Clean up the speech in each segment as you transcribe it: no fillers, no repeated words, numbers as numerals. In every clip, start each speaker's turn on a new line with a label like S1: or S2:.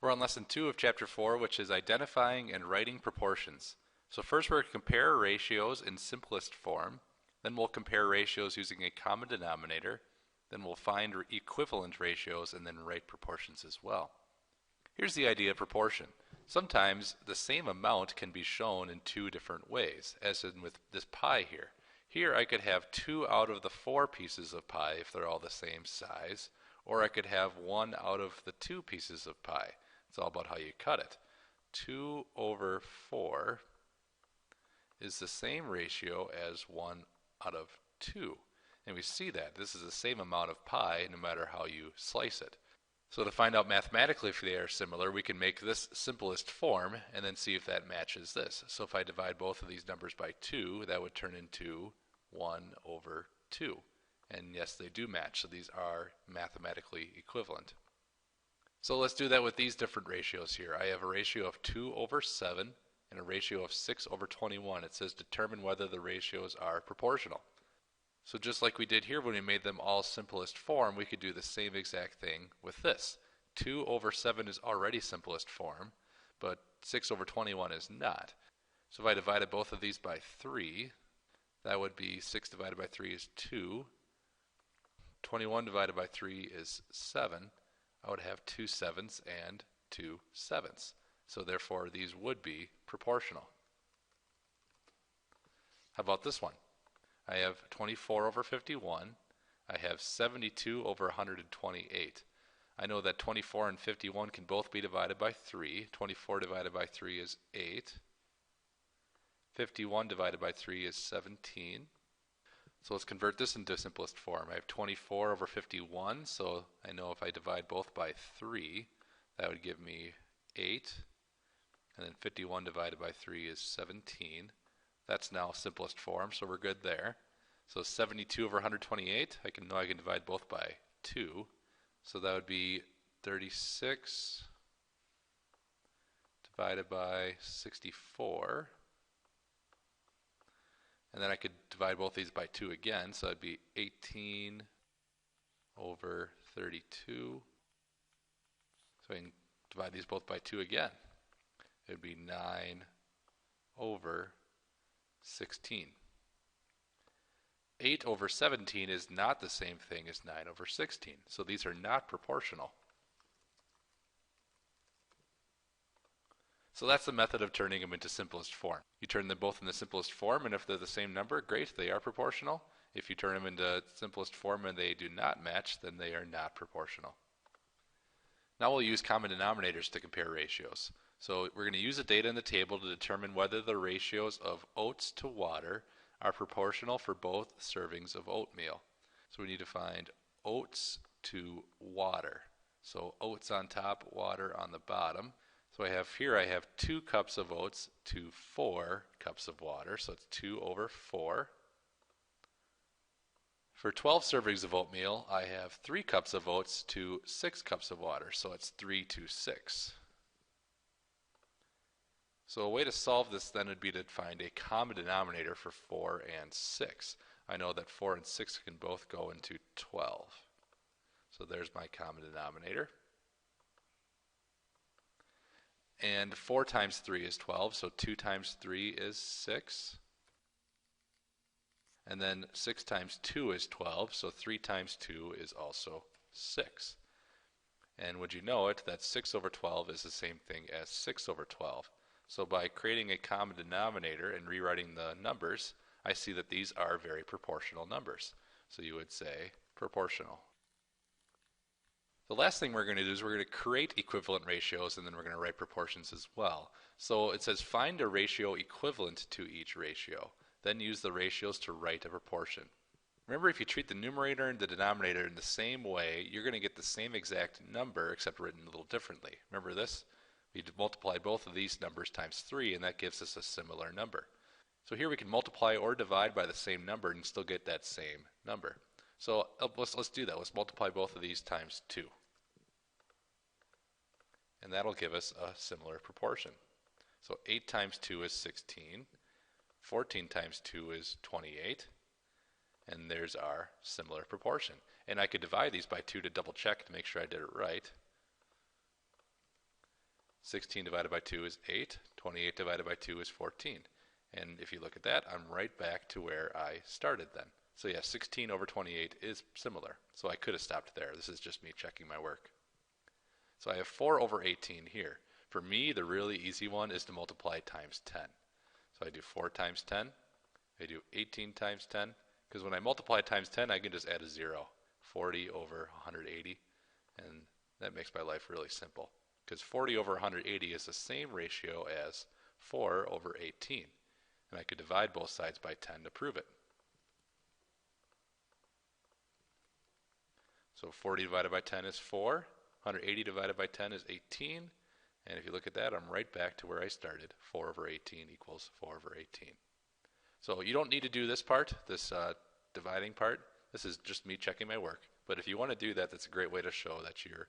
S1: We're on lesson 2 of chapter 4, which is identifying and writing proportions. So first we're going to compare ratios in simplest form, then we'll compare ratios using a common denominator, then we'll find equivalent ratios and then write proportions as well. Here's the idea of proportion. Sometimes the same amount can be shown in two different ways, as in with this pie here. Here I could have 2 out of the 4 pieces of pie if they're all the same size, or I could have 1 out of the 2 pieces of pie. It's all about how you cut it. 2 over 4 is the same ratio as 1 out of 2. And we see that this is the same amount of pie no matter how you slice it. So to find out mathematically if they are similar, we can make this simplest form and then see if that matches this. So if I divide both of these numbers by 2, that would turn into 1 over 2. And yes, they do match, so these are mathematically equivalent. So let's do that with these different ratios here. I have a ratio of 2 over 7 and a ratio of 6 over 21. It says determine whether the ratios are proportional. So just like we did here when we made them all simplest form, we could do the same exact thing with this. 2 over 7 is already simplest form, but 6 over 21 is not. So if I divided both of these by 3, that would be 6 divided by 3 is 2. 21 divided by 3 is 7. I would have 2 sevenths and 2 sevenths. So therefore these would be proportional. How about this one? I have 24 over 51. I have 72 over 128. I know that 24 and 51 can both be divided by 3. 24 divided by 3 is 8. 51 divided by 3 is 17. So let's convert this into simplest form. I have 24 over 51, so I know if I divide both by 3, that would give me 8. And then 51 divided by 3 is 17. That's now simplest form, so we're good there. So 72 over 128, I can divide both by 2. So that would be 36 divided by 64. And then I could divide both these by 2 again, so that'd be 18 over 32. So I can divide these both by 2 again. It would be 9 over 16. 8 over 17 is not the same thing as 9 over 16, so these are not proportional. So that's the method of turning them into simplest form. You turn them both in the simplest form, and if they're the same number, great, they are proportional. If you turn them into simplest form and they do not match, then they are not proportional. Now we'll use common denominators to compare ratios. So we're going to use the data in the table to determine whether the ratios of oats to water are proportional for both servings of oatmeal. So we need to find oats to water. So oats on top, water on the bottom. So I have 2 cups of oats to 4 cups of water, so it's 2 over 4. For 12 servings of oatmeal, I have 3 cups of oats to 6 cups of water, so it's 3 to 6. So a way to solve this then would be to find a common denominator for 4 and 6. I know that 4 and 6 can both go into 12. So there's my common denominator. And 4 times 3 is 12, so 2 times 3 is 6. And then 6 times 2 is 12, so 3 times 2 is also 6. And would you know it, that 6 over 12 is the same thing as 6 over 12. So by creating a common denominator and rewriting the numbers, I see that these are very proportional numbers. So you would say proportional. The last thing we're going to do is we're going to create equivalent ratios, and then we're going to write proportions as well. So it says find a ratio equivalent to each ratio. Then use the ratios to write a proportion. Remember, if you treat the numerator and the denominator in the same way, you're going to get the same exact number except written a little differently. Remember this? We multiply both of these numbers times 3, and that gives us a similar number. So here we can multiply or divide by the same number and still get that same number. So let's do that. Let's multiply both of these times 2. And that'll give us a similar proportion. So 8 times 2 is 16. 14 times 2 is 28. And there's our similar proportion. And I could divide these by 2 to double check to make sure I did it right. 16 divided by 2 is 8. 28 divided by 2 is 14. And if you look at that, I'm right back to where I started then. So yeah, 16 over 28 is similar. So I could have stopped there. This is just me checking my work. So I have 4 over 18 here. For me, the really easy one is to multiply times 10. So I do 4 times 10. I do 18 times 10. Because when I multiply times 10, I can just add a 0. 40 over 180. And that makes my life really simple. Because 40 over 180 is the same ratio as 4 over 18. And I could divide both sides by 10 to prove it. So 40 divided by 10 is 4. 180 divided by 10 is 18. And if you look at that, I'm right back to where I started. 4 over 18 equals 4 over 18. So you don't need to do this part, this dividing part. This is just me checking my work. But if you want to do that, that's a great way to show that your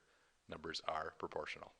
S1: numbers are proportional.